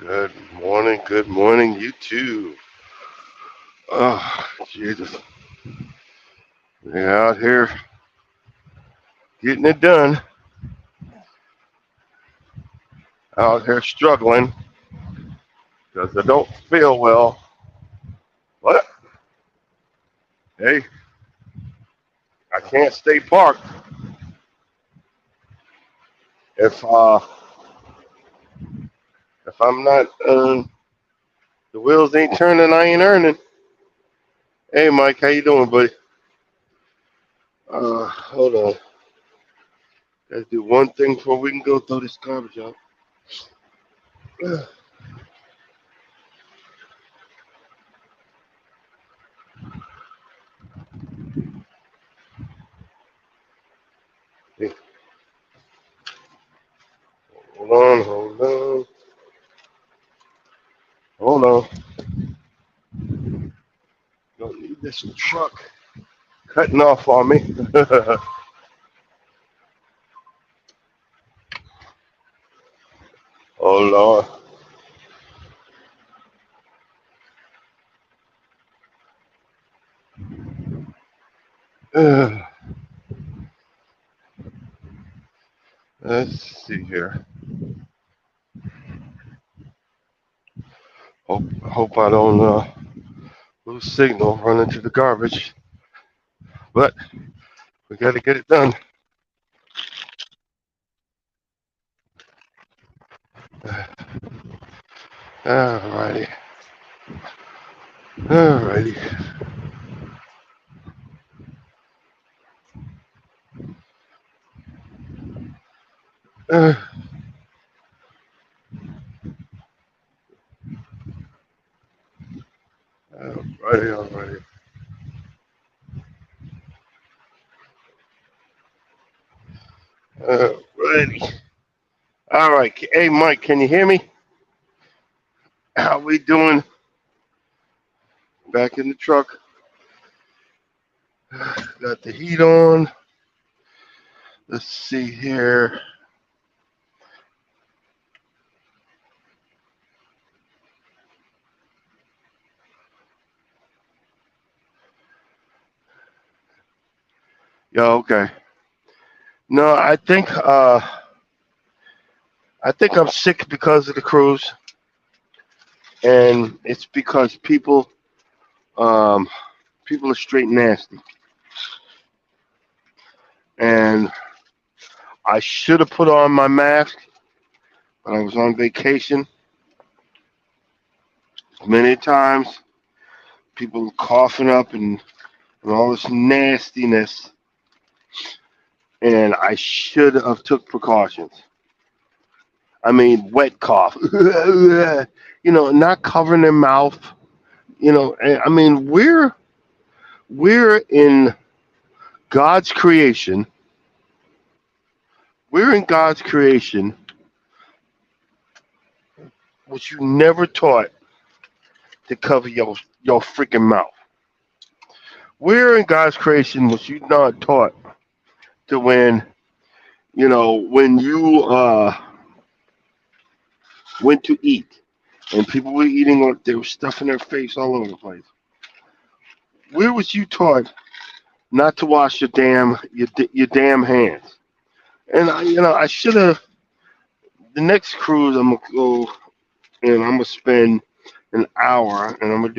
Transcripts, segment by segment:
Good morning, you too. Oh, Jesus. We're out here getting it done, out here struggling because I don't feel well. What? Hey, I can't stay parked if I'm not the wheels ain't turning, I ain't earning. Hey, Mike, how you doing, buddy? Hold on. Let's do one thing before we can go throw this garbage out. Hey, hold on. Don't need this truck cutting off on me. Oh Lord. Let's see here. Hope I don't lose signal running to the garbage. But we got to get it done. Alrighty. Alrighty. Uh, alrighty. Alrighty. All right. Hey, Mike, can you hear me? How we doing? Back in the truck. Got the heat on. Let's see here. Yeah, okay. No, I think I'm sick because of the cruise, and it's because um people are straight nasty, and I should have put on my mask, but I was on vacation many times. People coughing up and all this nastiness, and I should have took precautions. I mean, wet cough, not covering their mouth. I mean, we're in God's creation. We're in God's creation, which you never taught to cover your freaking mouth. We're in God's creation, which you not taught to when you went to eat and people were eating, or they were stuffing their face all over the place. Where was you taught not to wash your damn hands? And I should have. The next cruise, I'm gonna go and I'm gonna spend an hour, and I'm gonna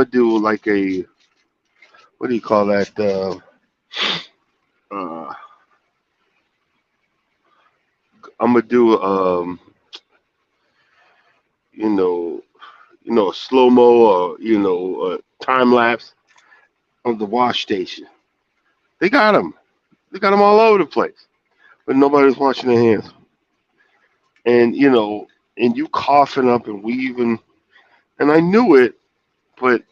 do like a, what do you call that? Uh, I'm gonna do you know, a slow mo, or time lapse of the wash station. They got them. They got them all over the place, but nobody's washing their hands. And and you coughing up and weaving, and I knew it, but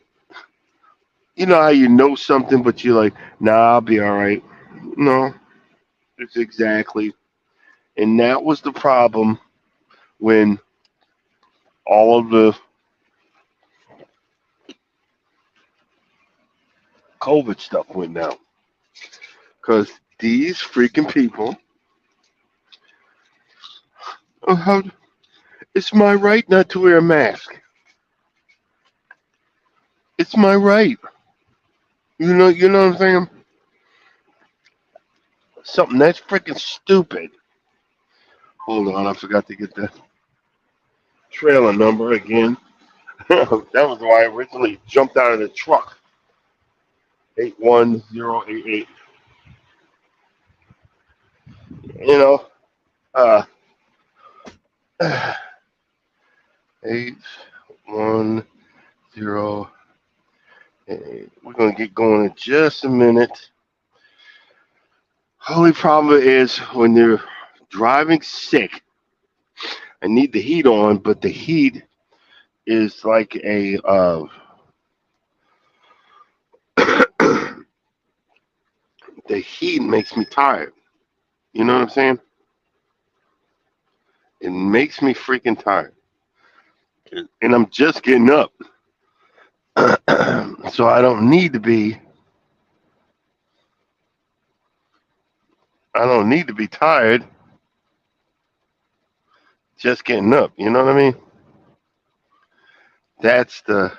you know how you know something, but you're like, nah, I'll be all right. No, it's exactly, and that was the problem when all of the COVID stuff went down, because these freaking people, how It's my right not to wear a mask. It's my right. You know what I'm saying? Something that's freaking stupid. Hold on, I forgot to get the trailer number again. That was why I originally jumped out of the truck. 81088. You know, uh, 81088. We're gonna get going in just a minute. Only problem is when you're driving sick, I need the heat on, but the heat is like a the heat makes me tired. You know what I'm saying? It makes me freaking tired, and I'm just getting up, so I don't need to be. I don't need to be tired just getting up. You know what I mean? That's the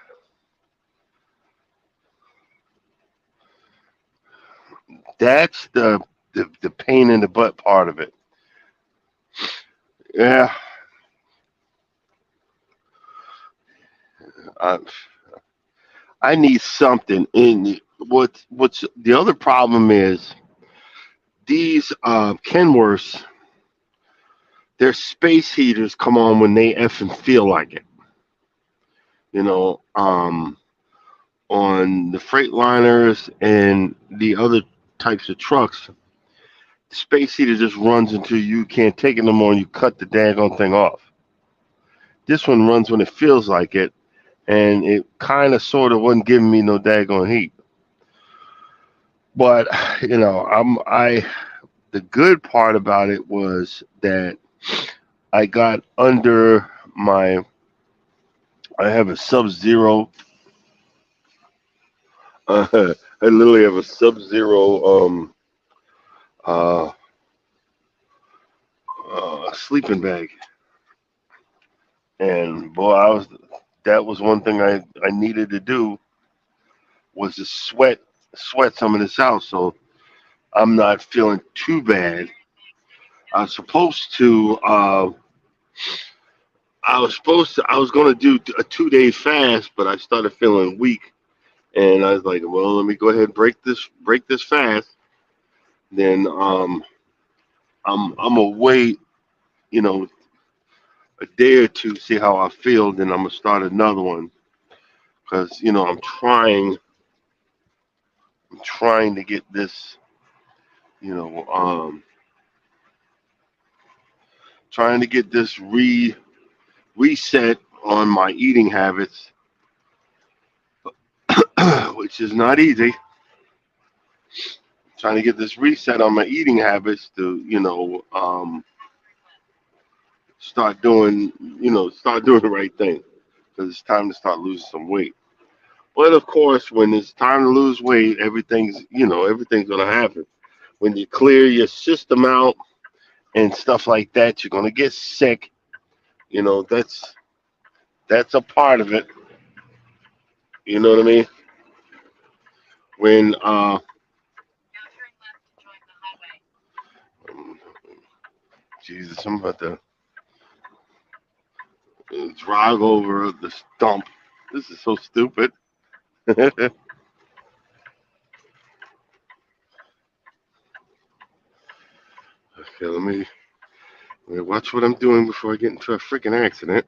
pain in the butt part of it. Yeah, I I need something. And what's the other problem is these Kenworths, their space heaters come on when they effing feel like it. You know, on the Freightliners and the other types of trucks, the space heater just runs until you can't take it no more and you cut the daggone thing off. This one runs when it feels like it, and it kind of sort of wasn't giving me no daggone heat. But I the good part about it was that I got under my. I have a Sub Zero. I literally have a Sub Zero uh, sleeping bag, and boy, I was that was one thing I needed to do was to sweat some of this out, so I'm not feeling too bad. I was supposed to. I was gonna do a 2 day fast, but I started feeling weak, and I was like, well, let me go ahead and break this fast. Then I'm gonna wait, you know, a day or two, see how I feel. Then I'm gonna start another one because I'm trying to get this, you know, trying to get this reset on my eating habits, which is not easy. Trying to get this reset on my eating habits to, start doing the right thing because it's time to start losing some weight. But of course, when it's time to lose weight, everything's gonna happen. When you clear your system out and stuff like that, you're gonna get sick. You know, that's a part of it. You know what I mean? When Jesus, I'm about to drive over the stump. This is so stupid. Okay, let me watch what I'm doing before I get into a freaking accident.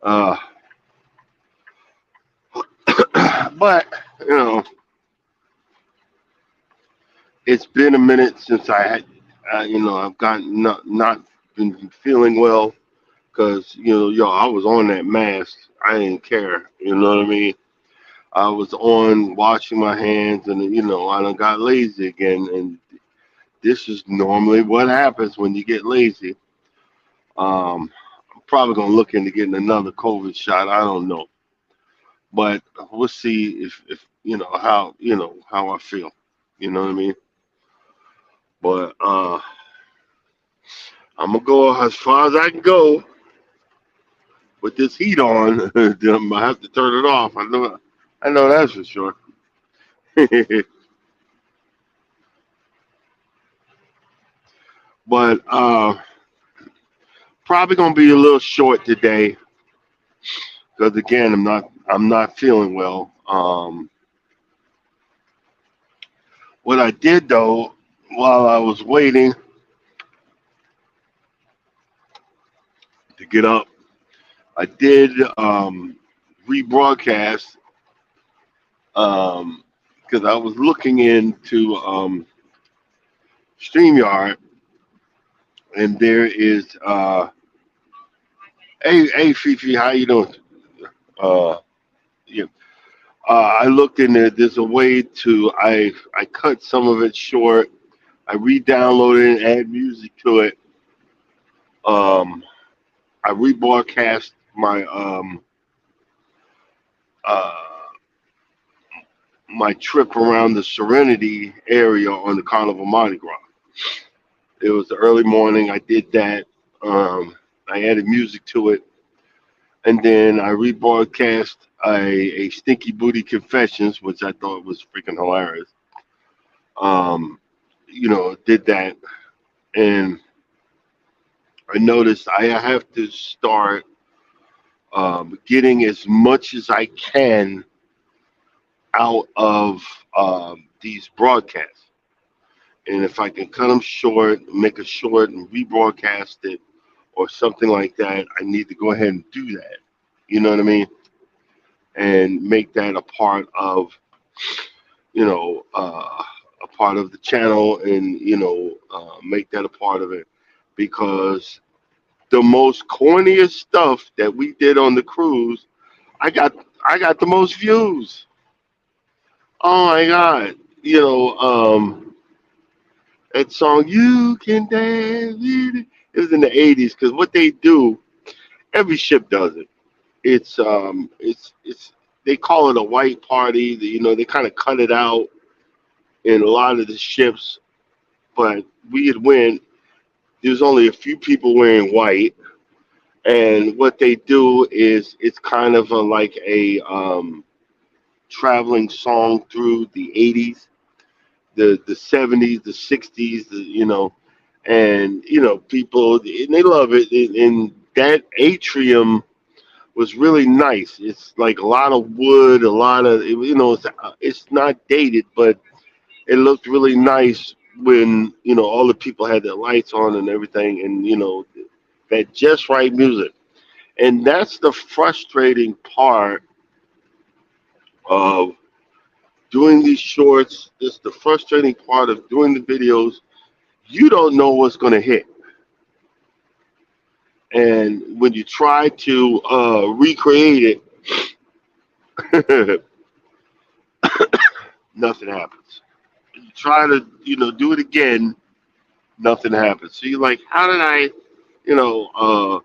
uh, but you know, it's been a minute since I had, I've gotten not been feeling well because I was on that mask. I didn't care. You know what I mean? I was on washing my hands, and I done got lazy again. And this is normally what happens when you get lazy. I'm probably gonna look into getting another COVID shot. I don't know, but we'll see if how I feel. You know what I mean? But I'm gonna go as far as I can go with this heat on. Then I have to turn it off. I know that's for sure. But probably gonna be a little short today because again, I'm not feeling well. What I did though, while I was waiting to get up, I did rebroadcast because I was looking into StreamYard, and there is hey Fifi, how you doing? Uh, yeah. I looked in there. There's a way to I cut some of it short. I re-downloaded it and add music to it. Um, I rebroadcast uh, my trip around the Serenity area on the Carnival Mardi Gras. It was the early morning. I did that. I added music to it, and then I rebroadcast a Stinky Booty Confessions, which I thought was freaking hilarious. Um, did that, and I noticed I have to start getting as much as I can out of these broadcasts. And if I can cut them short, make a short and rebroadcast it or something like that, I need to go ahead and do that. You know what I mean? And make that a part of, a part of the channel and, make that a part of it because the most corniest stuff that we did on the cruise, I got I got the most views. Oh my God. That song "You Can Dance." It was in the '80s because what they do, every ship does it. It's they call it a white party. They kind of cut it out in a lot of the ships, but we had went. There's only a few people wearing white, and what they do is it's kind of like a traveling song through the '80s, the '70s, the '60s, and people and they love it. And that atrium was really nice. It's like a lot of wood, a lot of it's not dated, but it looked really nice when all the people had their lights on and everything, and that just right music. And that's the frustrating part of doing these shorts. It's the frustrating part of doing the videos. You don't know what's going to hit. And when you try to recreate it, nothing happens. You try to, do it again, nothing happens. So you're like, how did I, you know,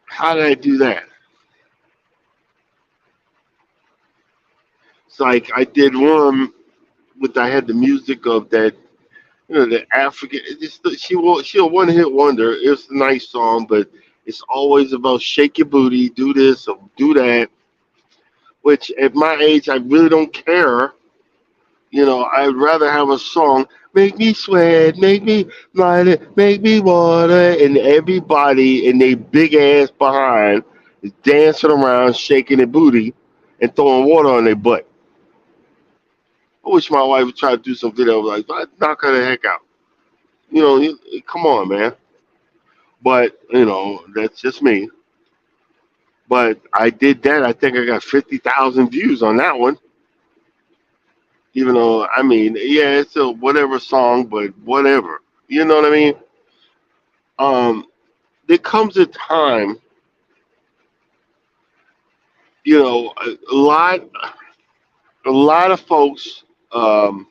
how did I do that? It's like I did one with I had the music of that, the African. She a one hit wonder. It's a nice song, but it's always about shake your booty, do this or do that. Which at my age, I really don't care. I'd rather have a song, make me sweat, make me light it, make me water, and everybody in their big ass behind is dancing around, shaking their booty, and throwing water on their butt. I wish my wife would try to do some video like, knock her the heck out. Come on, man. But, that's just me. But I did that. I think I got 50,000 views on that one. Even though, I mean, yeah, it's a whatever song, but whatever. You know what I mean? Um, there comes a time, a lot of folks, um,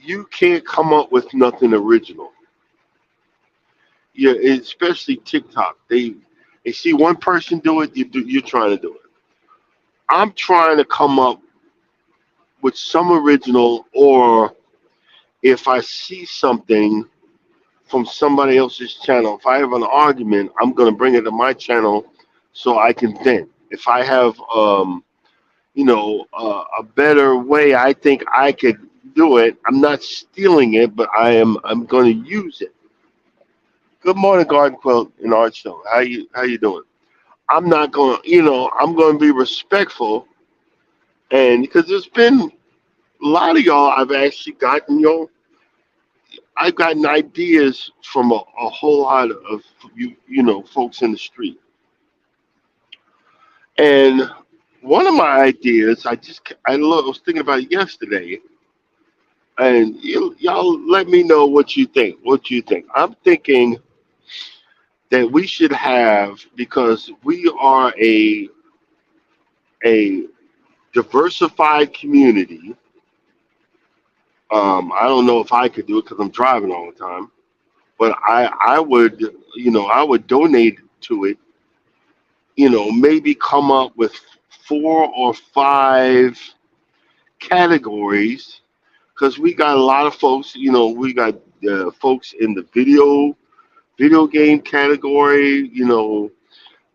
you can't come up with nothing original. Yeah, especially TikTok. They see one person do it, you're trying to do it. I'm trying to come up with some original, or if I see something from somebody else's channel, if I have an argument, I'm going to bring it to my channel so I can vent. If I have, a better way, I think I could do it. I'm not stealing it, but I'm going to use it. Good morning, Garden Quilt and Art Show. How you doing? I'm not going, I'm going to be respectful, and because there's been a lot of y'all, I've gotten ideas from a whole lot of folks in the street. And one of my ideas, was thinking about it yesterday, and y'all let me know what you think. What you think? I'm thinking that we should have, because we are a diversified community. I don't know if I could do it because I'm driving all the time, but I would, I would donate to it. Maybe come up with 4 or 5 categories, because we got a lot of folks. We got folks in the video game category.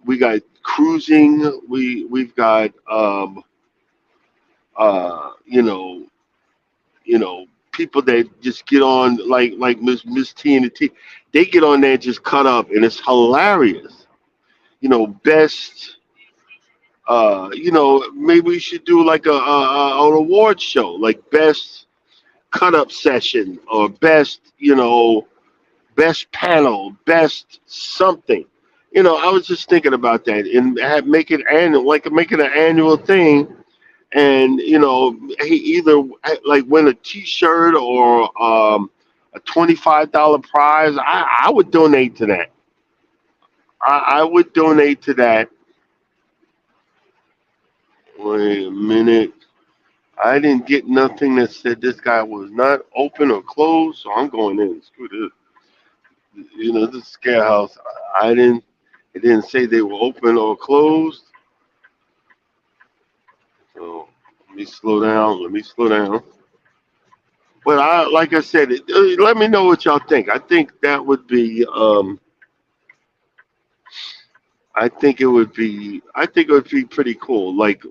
We got cruising. We've got uh, you know people that just get on, like Miss T and the T. They get on there and just cut up, and it's hilarious. Best. Maybe we should do like an award show, like best cut up session, or best, best panel, best something. I was just thinking about that, and make it annual, like make it an annual thing, and he either like win a T-shirt, or a $25 prize. I would donate to that. I would donate to that. Wait a minute. I didn't get nothing that said this guy was not open or closed, so I'm going in. Screw this. This is scare house. I didn't. It didn't say they were open or closed. So let me slow down. Let me slow down. But like I said, let me know what y'all think. I think that would be. I think it would be. I think it would be pretty cool. Like,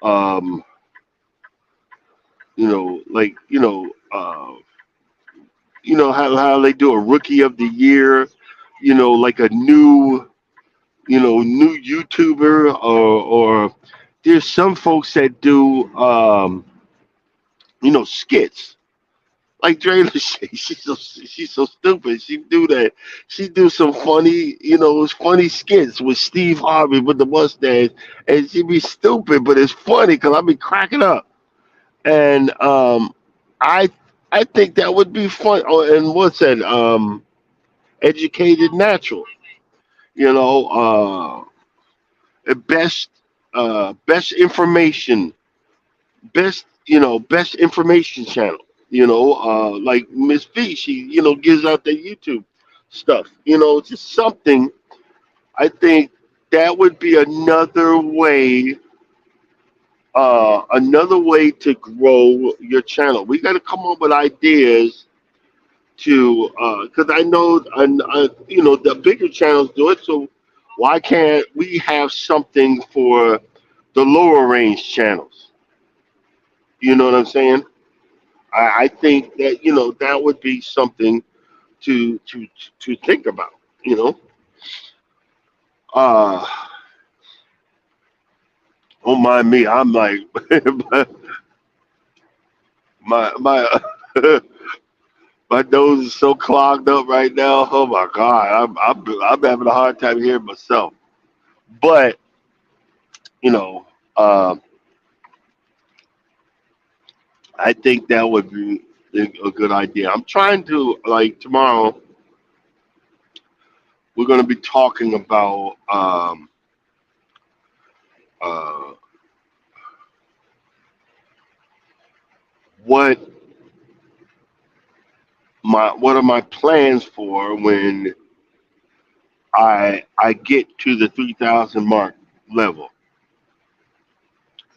um, like how they do a rookie of the year. Like a new YouTuber, or there's some folks that do skits. Like Dre Lachey, she's so stupid. She do that. She do some funny, funny skits with Steve Harvey with the mustache, and she be stupid, but it's funny because I be cracking up. And I I think that would be fun. Oh, and what's that? Educated natural. You know, best best information, best information channel. Like Miss V, she gives out the YouTube stuff. Just something. I think that would be another way to grow your channel. We got to come up with ideas to, because I know, the bigger channels do it. So why can't we have something for the lower range channels? You know what I'm saying? I think that that would be something to think about. You know, uh, don't mind me. I'm like my my nose is so clogged up right now. Oh my god, I'm having a hard time hearing myself. But you know, uh, I think that would be a good idea. I'm trying to, like, tomorrow. We're going to be talking about uh, what what are my plans for when I get to the 3,000 mark level.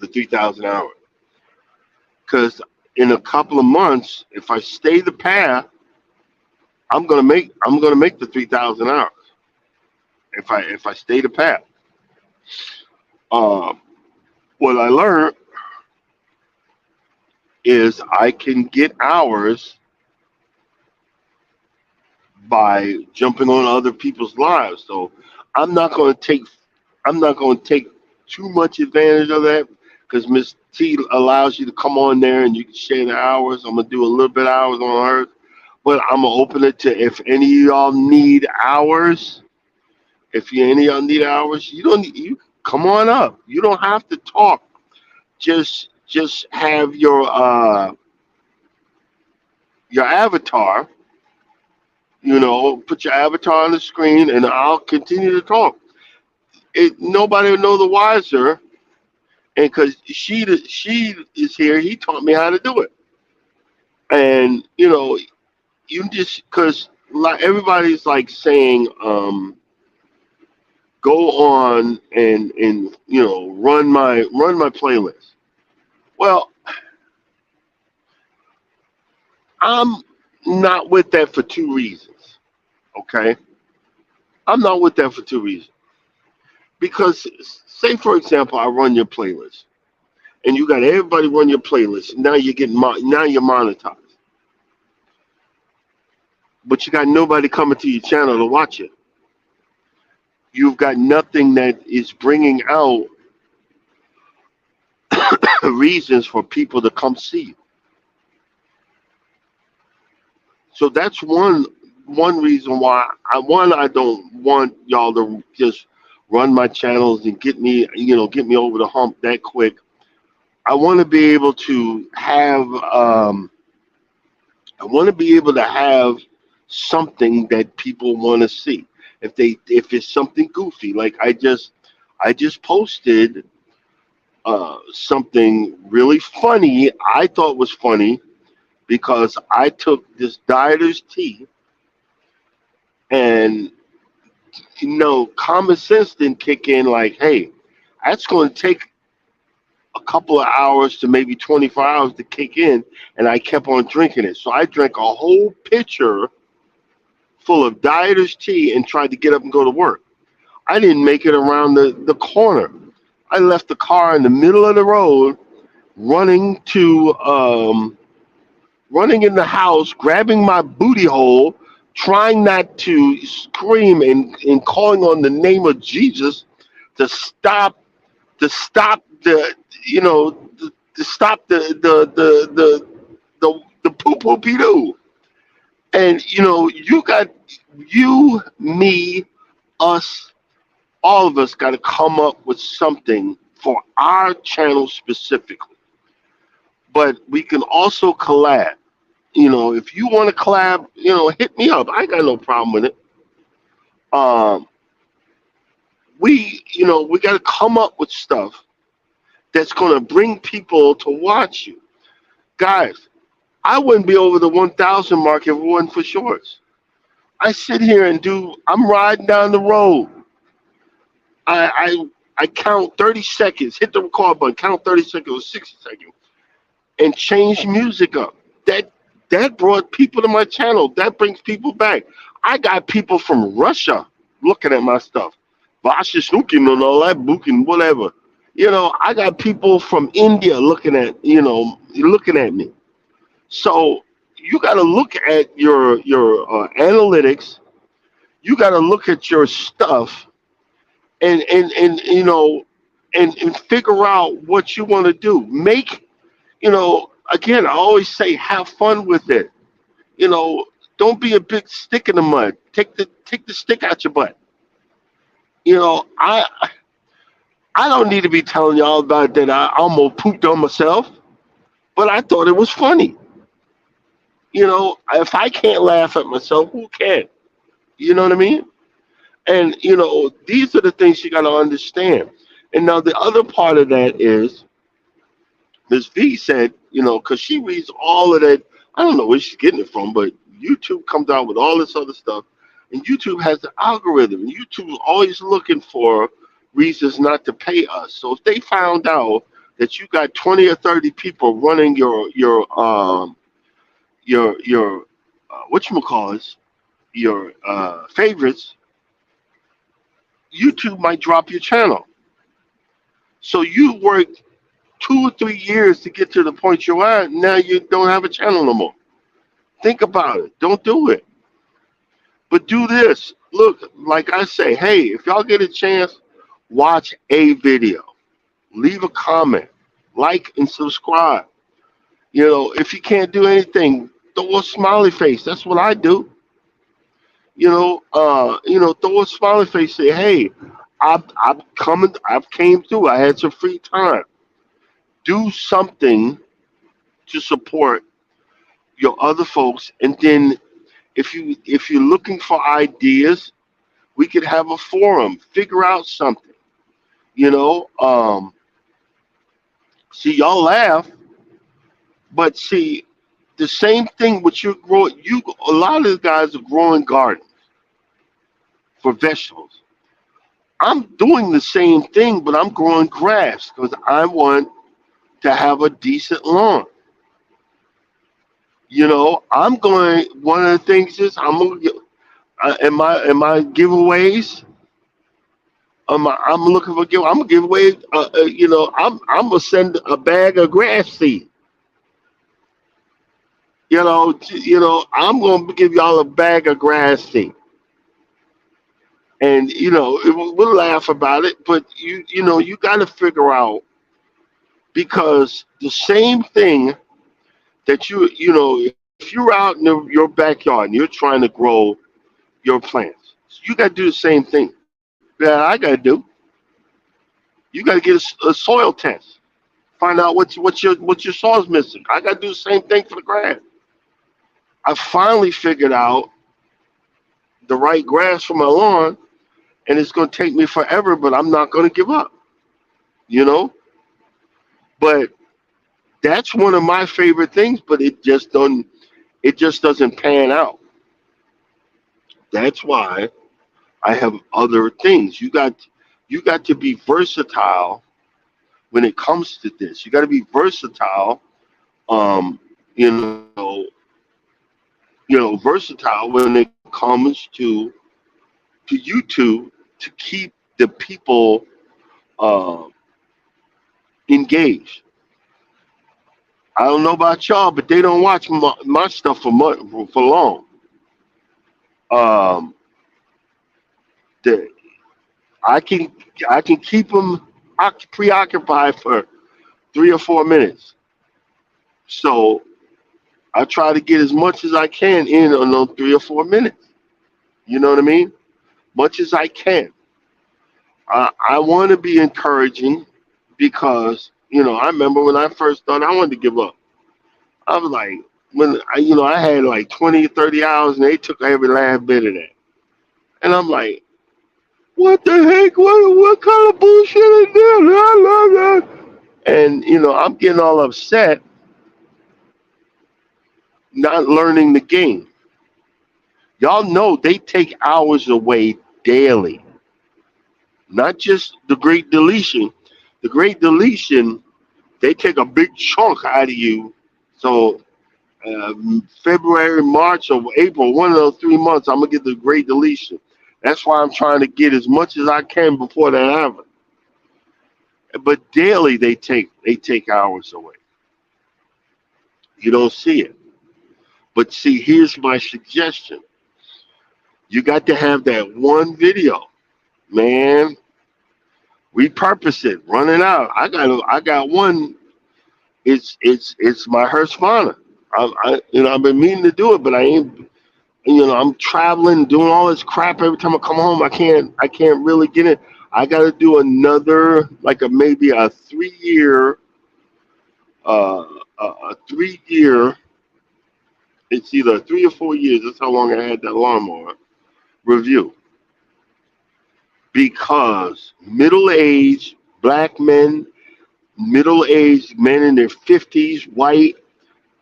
the 3,000 hours. Because in a couple of months, if I stay the path, I'm gonna make the 3,000 hours. If I stay the path. Um, what I learned is I can get hours by jumping on other people's lives. So I'm not going to take I'm not going to take too much advantage of that because Miss T allows you to come on there and you can share the hours. I'm gonna do a little bit of hours on hers, but I'm gonna open it to if any of y'all need hours. If you any of y'all need hours, you don't you come on up. You don't have to talk. Just have your avatar. Put your avatar on the screen, and I'll continue to talk. Nobody will know the wiser, and because she is here, he taught me how to do it. And you just because like everybody's like saying, go on and run my playlist. Well, I'm not with that for two reasons. Okay, I'm not with that for two reasons. Because say for example, I run your playlist, and you got everybody run your playlist. Now you're now you're monetized, but you got nobody coming to your channel to watch it. You've got nothing that is bringing out reasons for people to come see you. So that's one reason why I don't want y'all to just run my channels and get me over the hump that quick. I want to be able to have I want to be able to have something that people want to see. If it's something goofy, like I just posted something really funny. I thought was funny because I took this dieter's tea and common sense didn't kick in like, hey, that's going to take a couple of hours to maybe 24 hours to kick in, and I kept on drinking it. So I drank a whole pitcher full of dieter's tea and tried to get up and go to work. I didn't make it around the corner. I left the car in the middle of the road, running to running in the house, grabbing my booty hole, trying not to scream and calling on the name of Jesus to stop the to stop the poo poo pee doo. And you got me, us, all of us got to come up with something for our channel specifically. But we can also collab. If you want to collab, hit me up. I got no problem with it. Um, we got to come up with stuff that's going to bring people to watch you, guys. I wouldn't be over the 1,000 mark if it wasn't for shorts. I sit here and I'm riding down the road. I count 30 seconds, hit the record button, count 30 seconds or 60 seconds, and change music up. That brought people to my channel. That brings people back. I got people from Russia looking at my stuff. Vasha Snukin and all that booking, whatever. I got people from India looking at me. So you got to look at your analytics. You got to look at your stuff and figure out what you want to do. Again, I always say have fun with it. Don't be a big stick in the mud. Take the stick out your butt. I don't need to be telling y'all about that. I almost pooped on myself, but I thought it was funny. If I can't laugh at myself, who can? You know what I mean? And these are the things you got to understand. And now the other part of that is Ms. V said, because she reads all of that. I don't know where she's getting it from, but YouTube comes out with all this other stuff, and YouTube has the algorithm. YouTube is always looking for reasons not to pay us. So if they found out that you got 20 or 30 people running your whatchamacallits, your favorites, YouTube might drop your channel. So you worked 2 or 3 years to get to the point you're at. Now you don't have a channel no more. Think about it. Don't do it. But do this. Look, like I say, hey, if y'all get a chance, watch a video. Leave a comment. Like and subscribe. You know, if you can't do anything, throw a smiley face. That's what I do. Throw a smiley face. Say, hey, I've coming. I've came through. I had some free time. Do something to support your other folks, and then if you're looking for ideas, we could have a forum. Figure out something. You know, see, y'all laugh, but see, the same thing with you growing. A lot of the guys are growing gardens for vegetables. I'm doing the same thing, but I'm growing grass because I want to have a decent lawn. You know, I'm going. One of the things is I'm gonna get. In my giveaways. I'm looking for give. I'm gonna give away. I'm gonna send a bag of grass seed. I'm gonna give y'all a bag of grass seed, and we'll laugh about it. But you got to figure out, because the same thing that if you're out in your backyard and you're trying to grow your plants, you got to do the same thing that I got to do. You got to get a soil test, find out what your soil's missing. I got to do the same thing for the grass. I finally figured out the right grass for my lawn, and it's going to take me forever, but I'm not going to give up. You know, but that's one of my favorite things. But it just doesn't pan out. That's why I have other things. You got to be versatile when it comes to this. You got to be versatile. Um, you know, versatile when it comes to YouTube, to keep the people uh, engaged. I don't know about y'all, but they don't watch my stuff for long. Um, the, I can I can keep them preoccupied for 3 or 4 minutes. So I try to get as much as I can in on those 3 or 4 minutes. You know what I mean? Much as I can. I want to be encouraging, because I remember when I first thought I wanted to give up. I was like, I had like 20, 30 hours, and they took every last bit of that. And I'm like, what the heck? What kind of bullshit is this? La, la, la. And I'm getting all upset, not learning the game. Y'all know they take hours away daily, not just the Great Deletion. The Great Deletion, they take a big chunk out of you. So February, March, or April, one of those 3 months, I'm gonna get the Great Deletion. That's why I'm trying to get as much as I can before that happens. But daily they take hours away. You don't see it. But see, here's my suggestion. You got to have that one video, man. Repurpose it. Run it out. I got one. It's my Hurstfana. I've been meaning to do it, but I ain't. I'm traveling, doing all this crap. Every time I come home, I can't really get it. I got to do another, like maybe a 3 year, a 3 year. It's either 3 or 4 years. That's how long I had that lawnmower review. Because middle-aged black men, middle-aged men in their 50s, white,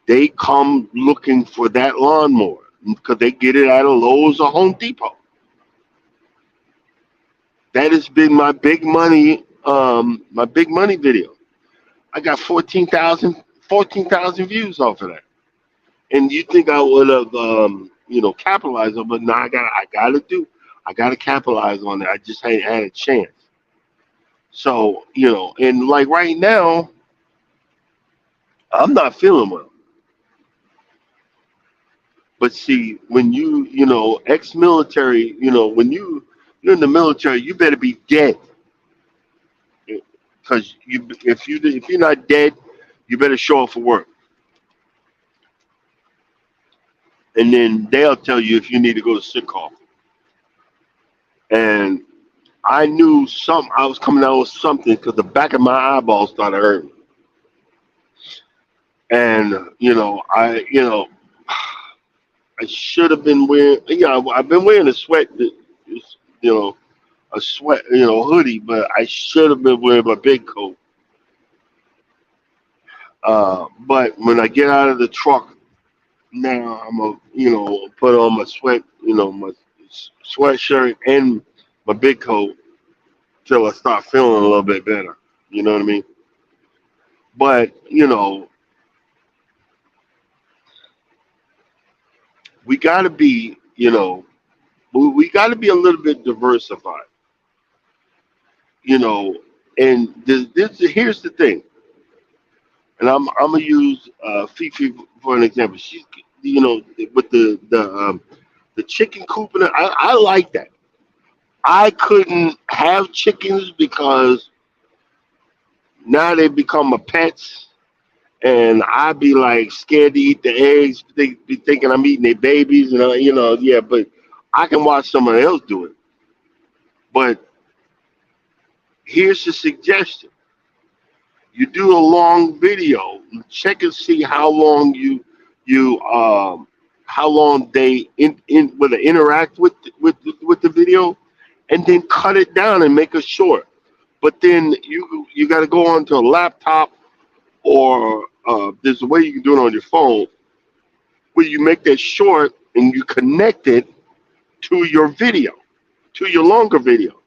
they come looking for that lawnmower because they get it at a Lowe's or Home Depot. That has been my big money video. I got 14,000 views off of that. And you think I would have, capitalized on? But no, I gotta capitalize on it. I just ain't had a chance. So and like right now, I'm not feeling well. But see, when ex-military, when you're in the military, you better be dead, because if you're not dead, you better show up for work, and then they'll tell you if you need to go to sick call. And I knew I was coming out with something because the back of my eyeball started hurting, and I should have been wearing. I've been wearing a you know, hoodie, but I should have been wearing my big coat. But when I get out of the truck now, I'm a, put on my my sweatshirt and my big coat till I start feeling a little bit better. You know what I mean? But we got to be, we got to be a little bit diversified. You know, and here's the thing, and I'm gonna use Fifi for an example. She's, with the chicken coop, and I like that. I couldn't have chickens because now they become my pets, and I'd be like scared to eat the eggs. They be thinking I'm eating their babies, and yeah. But I can watch somebody else do it. But here's the suggestion: you do a long video, check and see how long they will they interact with the video, and then cut it down and make it short. But then you got to go onto a laptop, or there's a way you can do it on your phone where you make that short and you connect it to your video, to your longer video.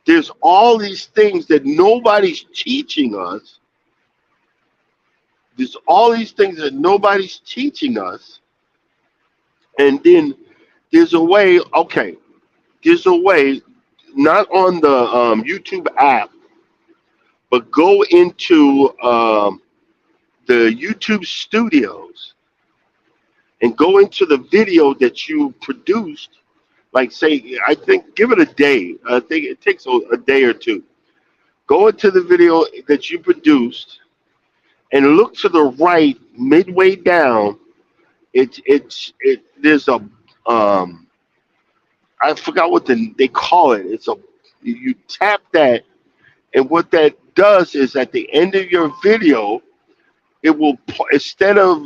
There's all these things that nobody's teaching us. There's all these things that nobody's teaching us. And then there's a way, okay, there's a way, not on the YouTube app, but go into the YouTube studios and go into the video that you produced. Like, say, I think, give it a day. I think it takes a day or two. Go into the video that you produced and look to the right, midway down. There's a I forgot what they call it. You tap that, and what that does is at the end of your video, it will, instead of,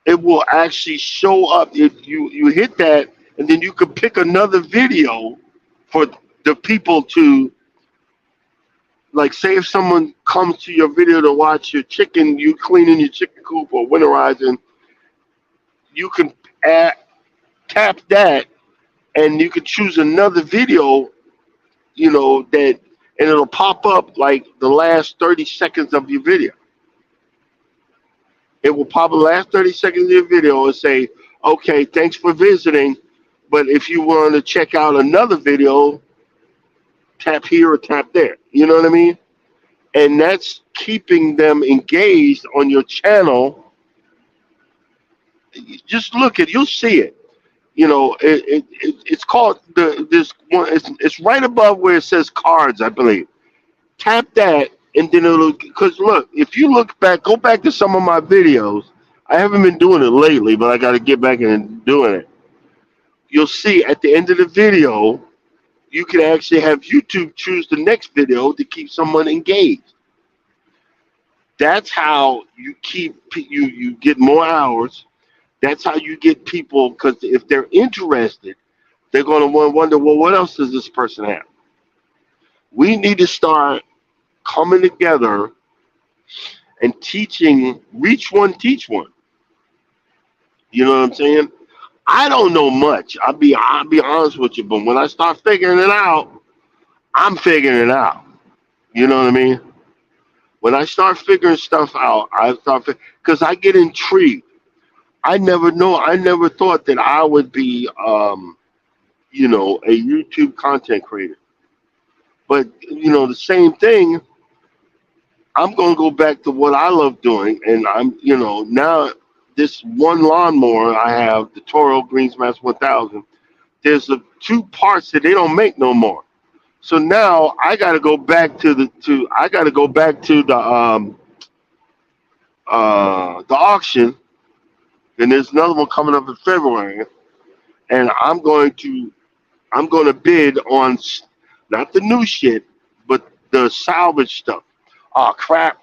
it will actually show up. If you hit that, and then you could pick another video for the people to, like, say if someone comes to your video to watch your chicken, you cleaning your chicken coop or winterizing, you can tap that, and you can choose another video, that, and it'll pop up like the last 30 seconds of your video. It will pop the last 30 seconds of your video and say, okay, thanks for visiting, but if you want to check out another video, tap here or tap there. You know what I mean? And that's keeping them engaged on your channel. Just look at, you'll see it. It's called this one. It's right above where it says cards, I believe. Tap that, and then it'll. Because look, if you look back, go back to some of my videos. I haven't been doing it lately, but I got to get back and doing it. You'll see at the end of the video, you can actually have YouTube choose the next video to keep someone engaged. That's how you you get more hours. That's how you get people, because if they're interested, they're going to wonder, well, what else does this person have? We need to start coming together and teaching, reach one, teach one. You know what I'm saying? I don't know much. I'll be honest with you, but when I start figuring it out, I'm figuring it out. You know what I mean? When I start figuring stuff out, because I get intrigued. I never thought that I would be, a YouTube content creator. But the same thing. I'm gonna go back to what I love doing, and now this one lawnmower I have, the Toro Greensmaster 1000. There's two parts that they don't make no more. So now I got to go back to the auction, and there's another one coming up in February, and I'm going to bid on not the new shit, but the salvage stuff. Oh crap!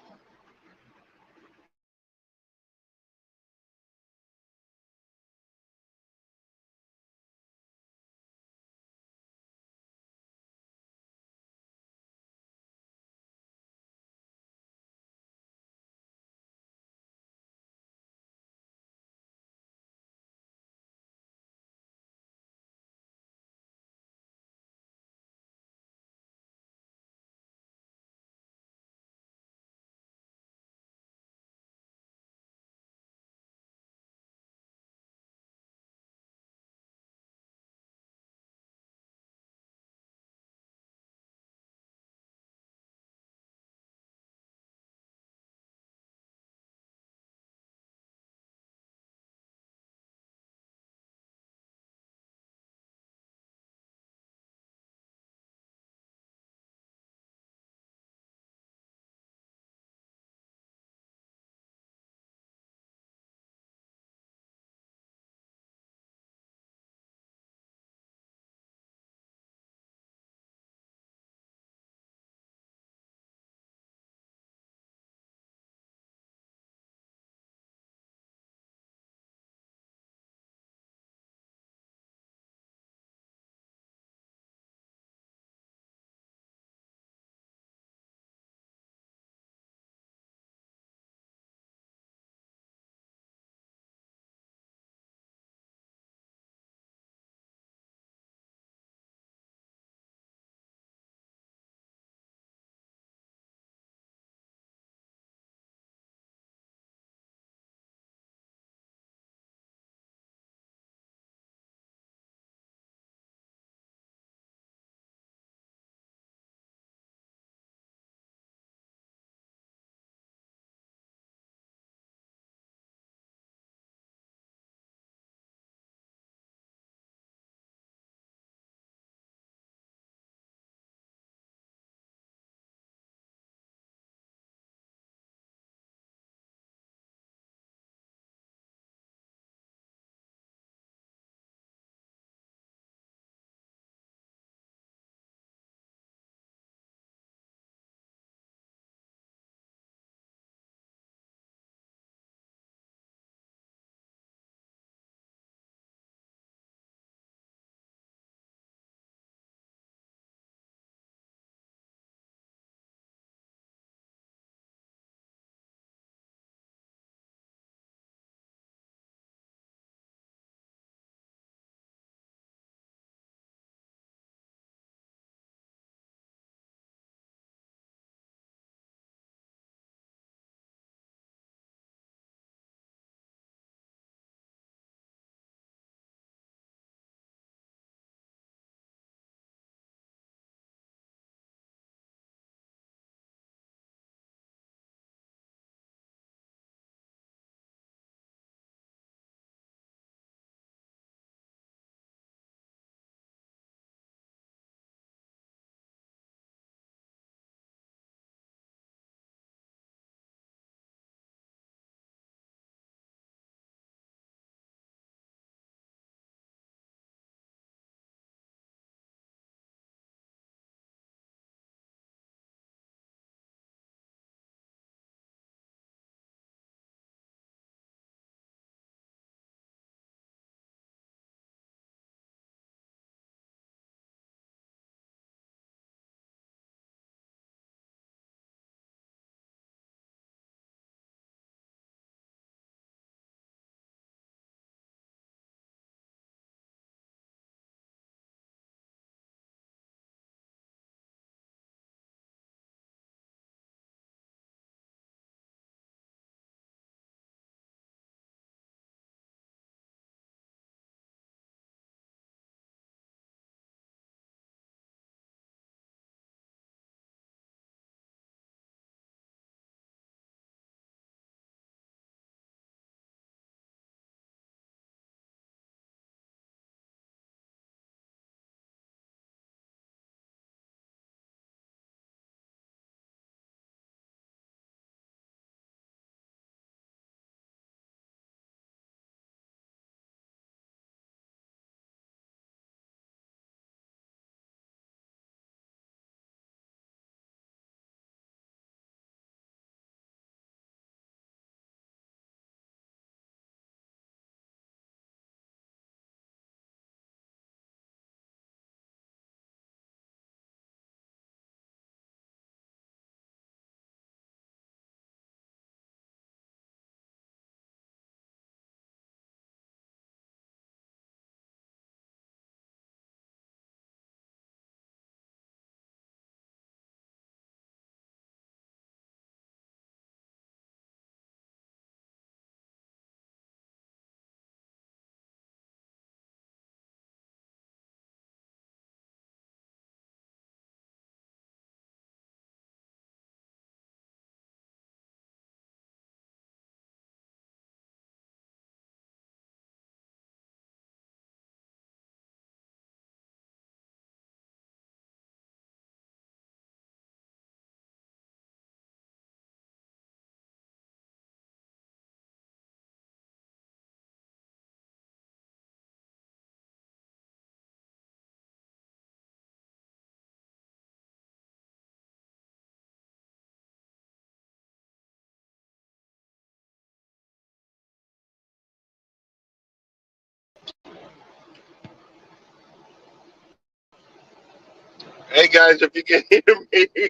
Hey guys, if you can hear me,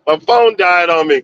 my phone died on me.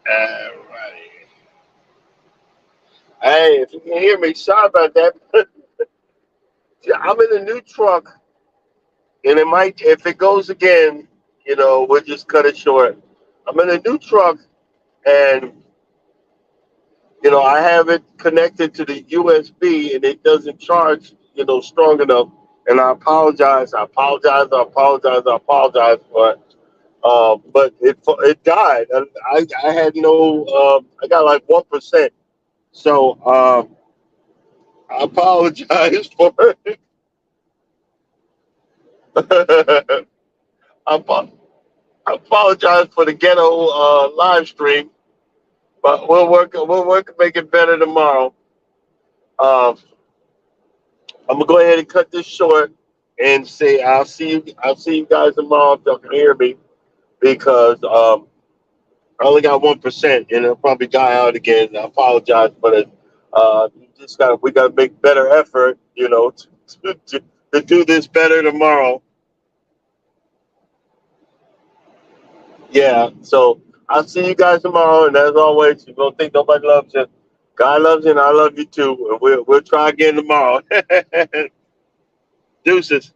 Alrighty. Hey, if you can hear me, sorry about that. Yeah, I'm in a new truck, and it might, if it goes again, we'll just cut it short. I'm in a new truck, and I have it connected to the USB, and it doesn't charge, strong enough. And I apologize. I apologize. I apologize. I apologize. But it died. And I had no. I got like 1%. So I apologize for it. I, apo- I apologize for the ghetto live stream, but we'll work to make it better tomorrow. Um, I'm gonna go ahead and cut this short and say I'll see you guys tomorrow if y'all can hear me because I only got 1% and it'll probably die out again. I apologize, but we gotta make better effort, to do this better tomorrow. Yeah, so I'll see you guys tomorrow, and as always, you don't think nobody loves you. God loves you, and I love you too. And we'll try again tomorrow. Deuces.